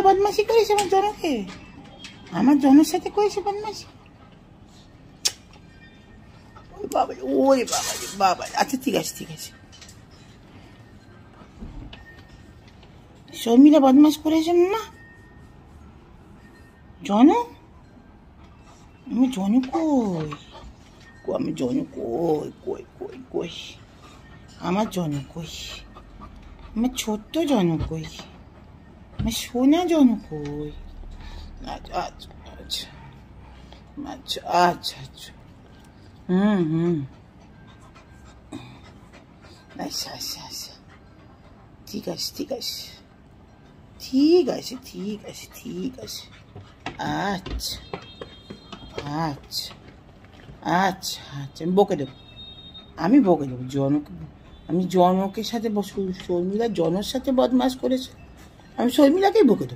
বদমাশি করেছে আমার জনকে, আমার জনের সাথে করেছে বদমাশি। ওরে বাবা, ওরে বাবা, বাবা। আচ্ছা ঠিক আছে ঠিক আছে, শর্মিলা বদমাশ করেছে মা। জন, আমি জনু কই, আমি জনু কই কই কই কই, আমার জনু কই, আমার ছোট্ট জনু কই, আমার সোনা জনু কই। আচ্ছা আচ্ছা আচ্ছা আচ্ছা আচ্ছা আচ্ছা, আচ্ছা আচ্ছা আচ্ছা, ঠিক আছে ঠিক আছে ঠিক আছে ঠিক আছে ঠিক আছে, আচ্ছা আচ্ছা আচ্ছা আচ্ছা, আমি বকে দেবো, আমি বকে দেবো জনকে। আমি জনকের সাথে শর্মিলা জনের সাথে বদমাশ করেছে, আমি শর্মিলাকেই বকে দেবো।